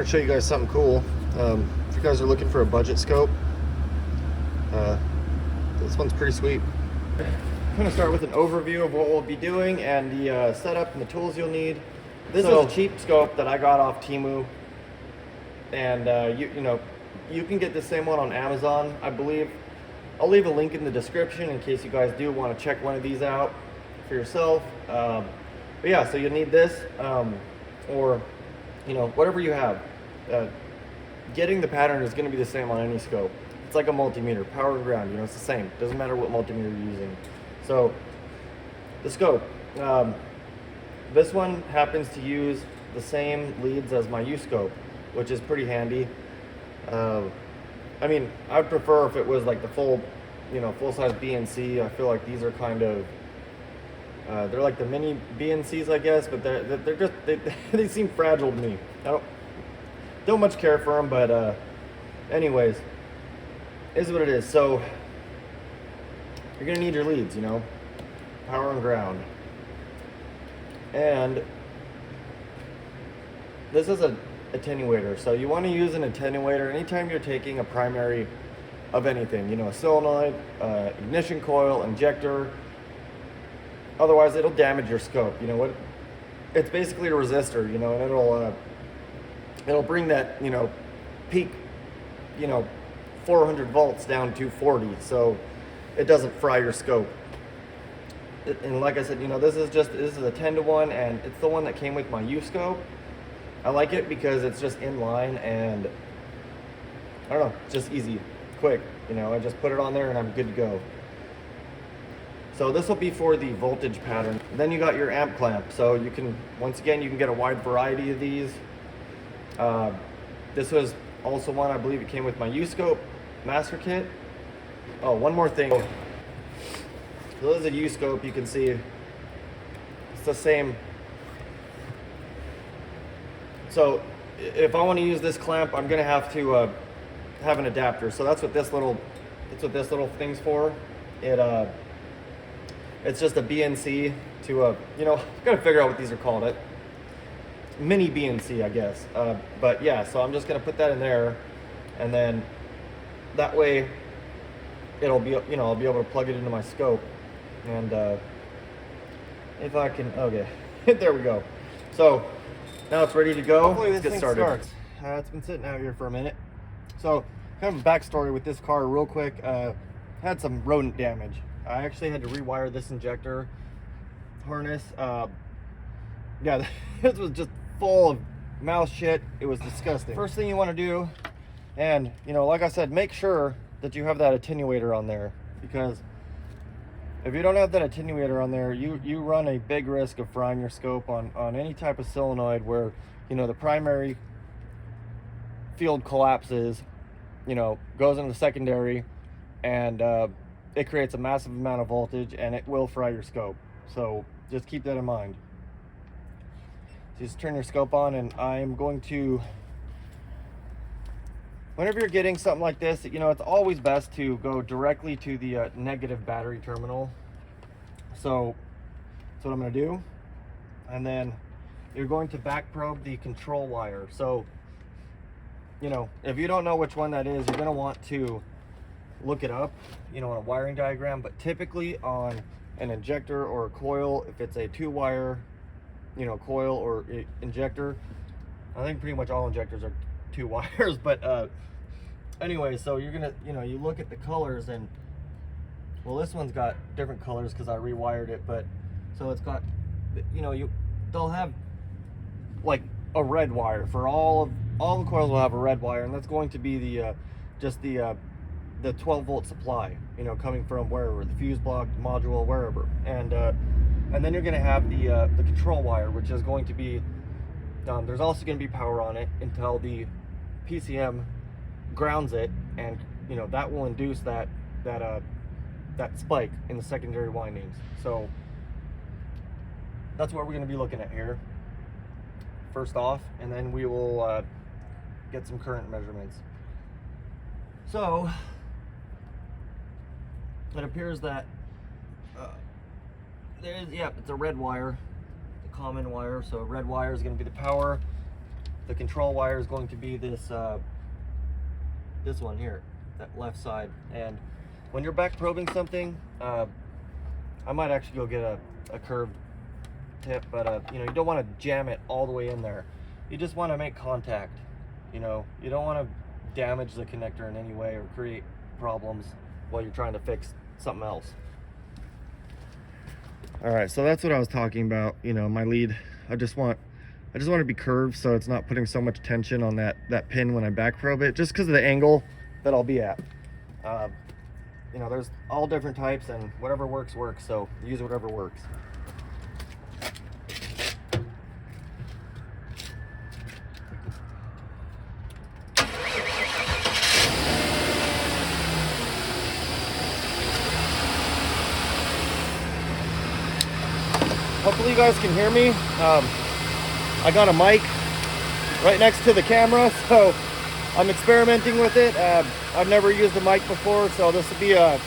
to show you guys something cool. If you guys are looking for a budget scope, this one's pretty sweet. I'm going to start with an overview of what we'll be doing and the setup and the tools you'll need. This is a cheap scope that I got off Temu, and you can get the same one on Amazon, I believe. I'll leave a link in the description in case you guys do want to check one of these out for yourself. But yeah, so you need this, or whatever you have. Getting the pattern is going to be the same on any scope. It's like a multimeter, power and ground. It's the same. Doesn't matter what multimeter you're using. So the scope, this one happens to use the same leads as my U-scope, which is pretty handy. I mean, I'd prefer if it was like the full size BNC. I feel like these are kind of, they're like the mini BNCs, I guess, but they're just, they seem fragile to me. I don't much care for them, but anyways, is what it is. So you're gonna need your leads, power and ground. And this is an attenuator. So you want to use an attenuator anytime you're taking a primary of anything, a solenoid, ignition coil, injector. Otherwise it'll damage your scope. It's basically a resistor, and it'll bring that, peak, 400 volts down to 40, so it doesn't fry your scope. And like I said, this is a 10-to-1, and it's the one that came with my U-scope. I like it because it's just in line, and I don't know, it's just easy, quick. I just put it on there and I'm good to go. So this will be for the voltage pattern. Then you got your amp clamp. So you can get a wide variety of these. This was also one, I believe it came with my U-scope master kit. Oh, one more thing. So this is a U-scope. You can see it's the same. So if I want to use this clamp, I'm going to have to have an adapter. So that's what this little thing's for. It's just a BNC to I've got to figure out what these are called. Mini BNC, I guess. But yeah, so I'm just going to put that in there, and then that way it'll be, I'll be able to plug it into my scope. And if I can, okay, there we go. So now it's ready to go. Hopefully this thing starts. It's been sitting out here for a minute. So kind of a backstory with this car real quick. Had some rodent damage. I actually had to rewire this injector harness. Yeah, this was just full of mouse shit. It was disgusting. First thing you want to do, and like I said, make sure that you have that attenuator on there, because if you don't have that attenuator on there, you run a big risk of frying your scope on any type of solenoid where the primary field collapses, goes into the secondary, and it creates a massive amount of voltage, and it will fry your scope. So just keep that in mind. Just turn your scope on, and I'm going to, whenever you're getting something like this, it's always best to go directly to the negative battery terminal. So that's what I'm going to do. And then you're going to back probe the control wire. So if you don't know which one that is, you're going to want to look it up on a wiring diagram. But typically on an injector or a coil, if it's a 2-wire coil or injector, I think pretty much all injectors are 2 wires, but anyway, so you're gonna you look at the colors, and well, this one's got different colors because I rewired it, but so it's got they'll have like a red wire for all the coils will have a red wire, and that's going to be the just the 12-volt supply, coming from wherever, the fuse block, module, wherever. And then you're going to have the control wire, which is going to be, there's also going to be power on it until the PCM grounds it, and that will induce that spike in the secondary windings. So that's what we're going to be looking at here first off, and then we will get some current measurements. So it appears that it's a red wire, the common wire. So red wire is going to be the power, the control wire is going to be this this one here, that left side. And when you're back probing something, I might actually go get a curved tip, but you know, you don't want to jam it all the way in there. You just want to make contact. You know, you don't want to damage the connector in any way or create problems while you're trying to fix something else. All right, so that's what I was talking about. You know, my lead, I just want it to be curved so it's not putting so much tension on that pin when I back probe it, just because of the angle that I'll be at. You know, there's all different types, and whatever works, so use whatever works. Hopefully you guys can hear me. I got a mic right next to the camera, so I'm experimenting with it. I've never used a mic before, so this will be a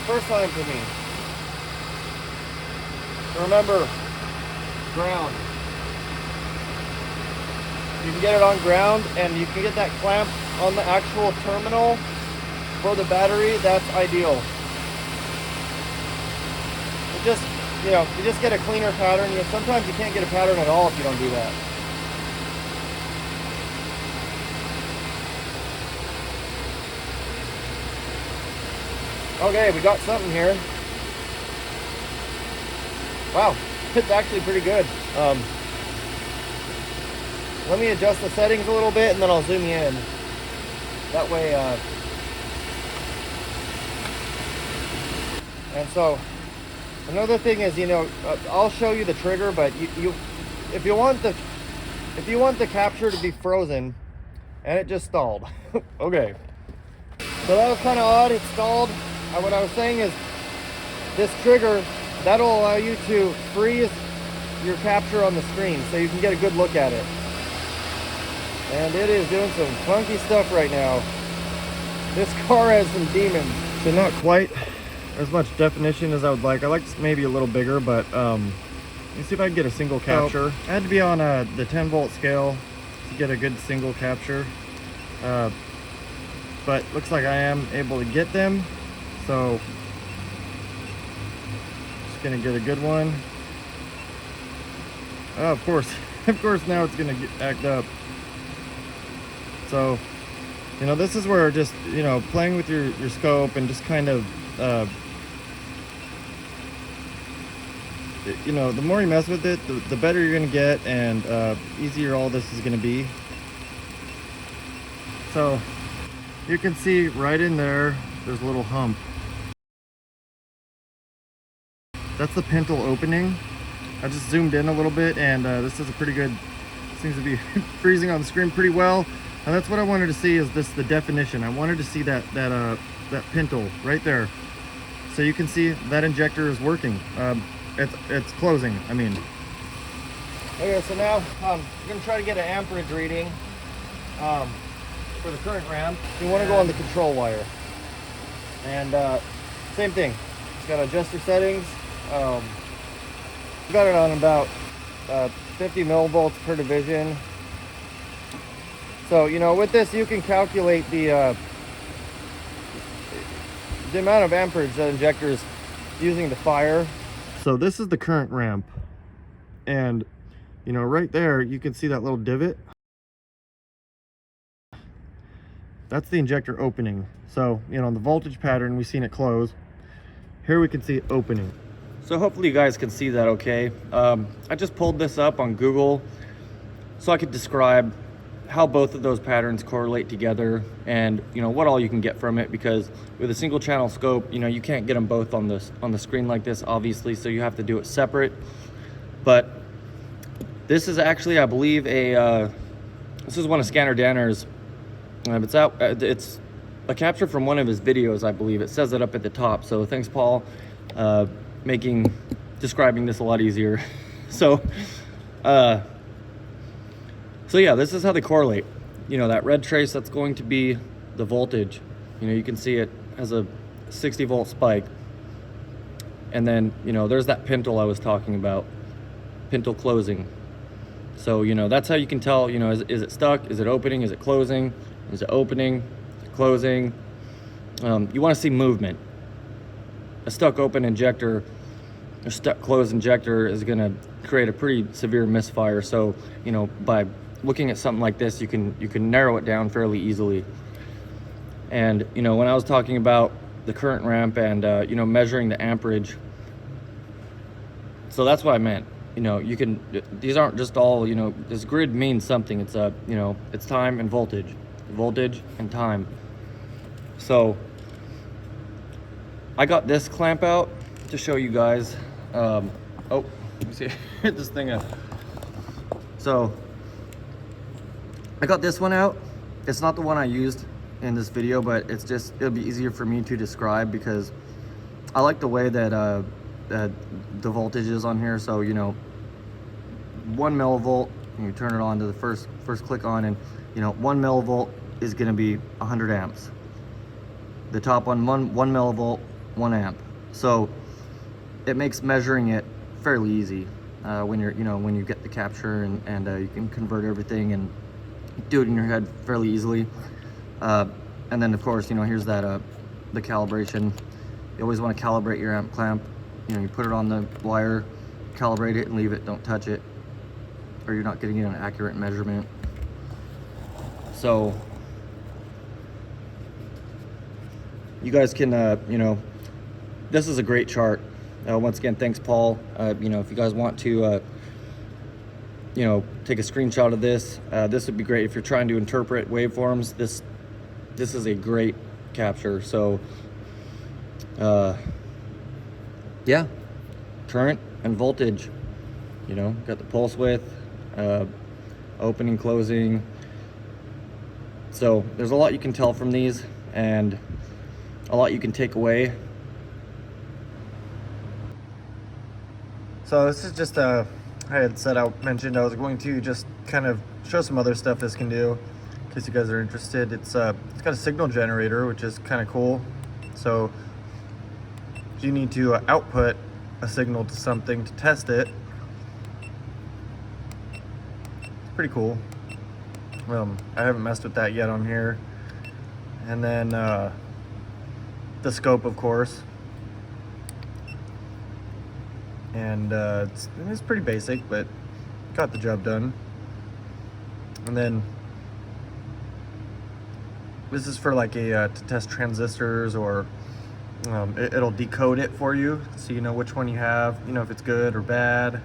first time for me. Remember, ground. You can get it on ground, and you can get that clamp on the actual terminal for the battery. That's ideal. Just, you know, you just get a cleaner pattern. You know, sometimes you can't get a pattern at all if you don't do that. Okay, we got something here. Wow, it's actually pretty good. Let me adjust the settings a little bit, and then I'll zoom you in. That way, and so, another thing is, you know, I'll show you the trigger, but if you want the capture to be frozen, and it just stalled. Okay, so that was kind of odd. It stalled. What I was saying is, this trigger, that'll allow you to freeze your capture on the screen, so you can get a good look at it. And it is doing some funky stuff right now. This car has some demons. So not quite as much definition as I would like. I like maybe a little bigger, but let me see if I can get a single capture. So, I had to be on the 10 volt scale to get a good single capture, but looks like I am able to get them, so just gonna get a good one. Oh, of course now it's gonna act up. So, you know, this is where just, you know, playing with your scope and just kind of you know, the more you mess with it, the better you're gonna get, and easier all this is gonna be. So you can see right in there, there's a little hump. That's the pintle opening. I just zoomed in a little bit, and this is a pretty good, seems to be freezing on the screen pretty well. And that's what I wanted to see, is the definition. I wanted to see that pintle right there, so you can see that injector is working. It's closing, I mean. Okay, so now I'm gonna try to get an amperage reading for the current ramp. You want to go on the control wire, and same thing. It's got adjuster settings. Got it on about 50 millivolts per division. So, you know, with this you can calculate the amount of amperage that injector is using to fire. So this is the current ramp, and you know, right there you can see that little divot. That's the injector opening. So, you know, the voltage pattern, we've seen it close. Here we can see it opening. So hopefully you guys can see that okay. I just pulled this up on Google so I could describe how both of those patterns correlate together, and you know, what all you can get from it, because with a single channel scope, you know, you can't get them both on the screen like this, obviously, so you have to do it separate. But this is actually, I believe, this is one of Scanner Danner's. It's a capture from one of his videos, I believe. It says it up at the top. So thanks, Paul, describing this a lot easier. So yeah, this is how they correlate. You know, that red trace, that's going to be the voltage. You know, you can see it has a 60 volt spike. And then, you know, there's that pintle I was talking about, pintle closing. So, you know, that's how you can tell, you know, is it stuck? Is it opening? Is it closing? Is it opening? Is it closing? You want to see movement. A stuck open injector, a stuck closed injector is going to create a pretty severe misfire. So, you know, by looking at something like this, you can narrow it down fairly easily. And, you know, when I was talking about the current ramp and, you know, measuring the amperage, so that's what I meant. You know, you can, these aren't just all, you know, this grid means something. It's you know, it's time and voltage and time. So I got this clamp out to show you guys. Oh, let me see, hit this thing up. So I got this one out. It's not the one I used in this video, but it's just, it'll be easier for me to describe because I like the way that the voltage is on here. So, you know, 1 millivolt, and you turn it on to the first click on, and you know, 1 millivolt is going to be 100 amps. The top one, 1 millivolt, 1 amp. So it makes measuring it fairly easy when you're, you know, when you get the capture and you can convert everything and do it in your head fairly easily. And then of course, you know, here's that the calibration. You always want to calibrate your amp clamp. You know, you put it on the wire, calibrate it and leave it, don't touch it, or you're not getting an accurate measurement. So you guys can, you know, this is a great chart. Once again, thanks Paul. You know, if you guys want to, you know, take a screenshot of this, this would be great if you're trying to interpret waveforms. This is a great capture. So yeah, current and voltage, you know, got the pulse width, opening, closing. So there's a lot you can tell from these and a lot you can take away. So this is just I had said, mentioned I was going to just kind of show some other stuff this can do in case you guys are interested. It's got a signal generator, which is kind of cool. So if you need to output a signal to something to test it, it's pretty cool. I haven't messed with that yet on here. And then the scope, of course. And it's pretty basic, but got the job done. And then this is for like a to test transistors, or it'll decode it for you so you know which one you have, you know, if it's good or bad.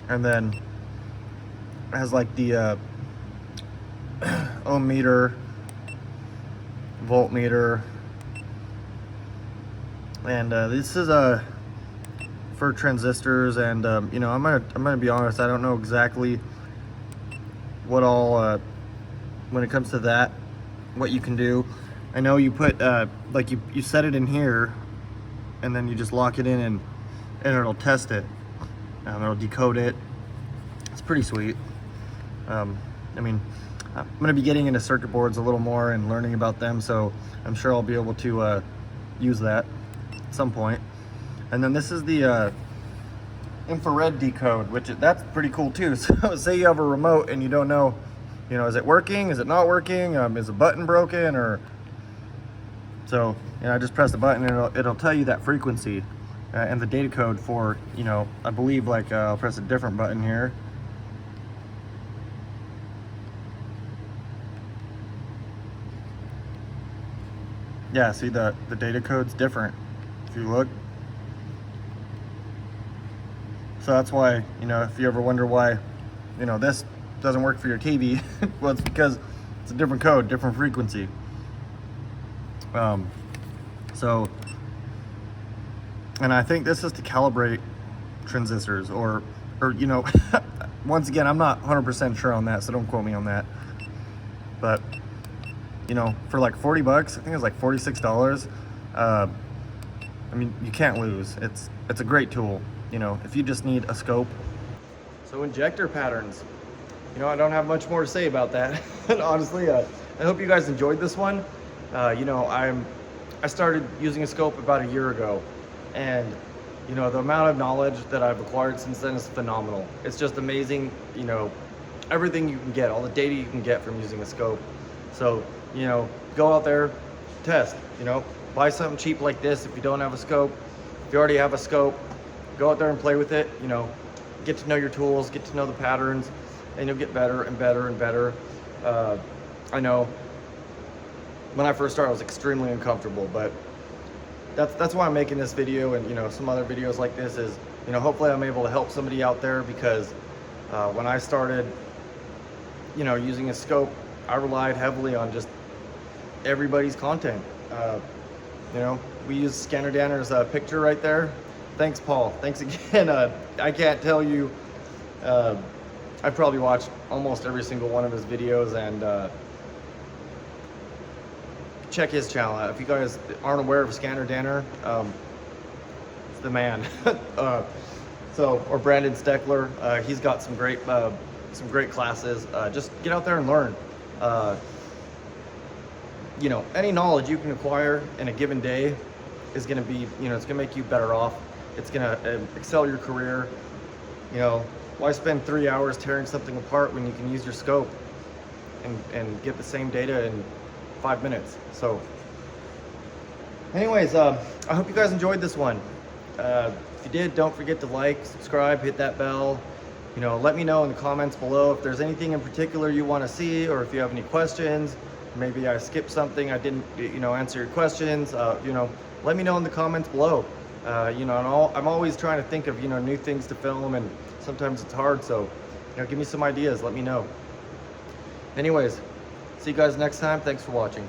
And then it has like the ohm meter, voltmeter, and this is for transistors. And you know, I'm gonna be honest, I don't know exactly what all when it comes to that, what you can do. I know you put like you set it in here, and then you just lock it in, and it'll test it. It'll decode it. It's pretty sweet. I mean, I'm gonna be getting into circuit boards a little more and learning about them, so I'm sure I'll be able to use that at some point. And then this is the infrared decode, which that's pretty cool too. So say you have a remote and you don't know, you know, is it working? Is it not working? Is a button broken? Or so, you know, I just press the button and it'll tell you that frequency and the data code for, you know, I believe like I'll press a different button here. Yeah, see the data code's different if you look. So that's why, you know, if you ever wonder why, you know, this doesn't work for your TV, well, it's because it's a different code, different frequency. So, and I think this is to calibrate transistors, or you know, once again, I'm not 100% sure on that, so don't quote me on that. But, you know, for like 40 bucks, I think it's like $46. I mean, you can't lose. It's a great tool, you know, if you just need a scope. So injector patterns, you know, I don't have much more to say about that. And honestly, I hope you guys enjoyed this one. You know, I started using a scope about a year ago, and you know, the amount of knowledge that I've acquired since then is phenomenal. It's just amazing, you know, everything you can get, all the data you can get from using a scope. So, you know, go out there, test, you know, buy something cheap like this if you don't have a scope. If you already have a scope, go out there and play with it, you know, get to know your tools, get to know the patterns, and you'll get better and better and better. I know when I first started, I was extremely uncomfortable, but that's why I'm making this video, and you know, some other videos like this is, you know, hopefully I'm able to help somebody out there, because when I started, you know, using a scope, I relied heavily on just everybody's content. You know, we use Scanner Danner's picture right there. Thanks, Paul. Thanks again. I can't tell you, I've probably watched almost every single one of his videos, and check his channel out. If you guys aren't aware of Scanner Danner, it's the man. Or Brandon Steckler, he's got some great classes. Just get out there and learn. You know, any knowledge you can acquire in a given day is going to be, you know, it's going to make you better off. It's going to excel your career. You know, why spend 3 hours tearing something apart when you can use your scope and get the same data in 5 minutes? So anyways, I hope you guys enjoyed this one. If you did, don't forget to like, subscribe, hit that bell. You know, let me know in the comments below if there's anything in particular you want to see, or if you have any questions. Maybe I skipped something, I didn't, you know, answer your questions. You know, let me know in the comments below. You know, and I'm always trying to think of, you know, new things to film, and sometimes it's hard. So, you know, give me some ideas, let me know. Anyways, see you guys next time. Thanks for watching.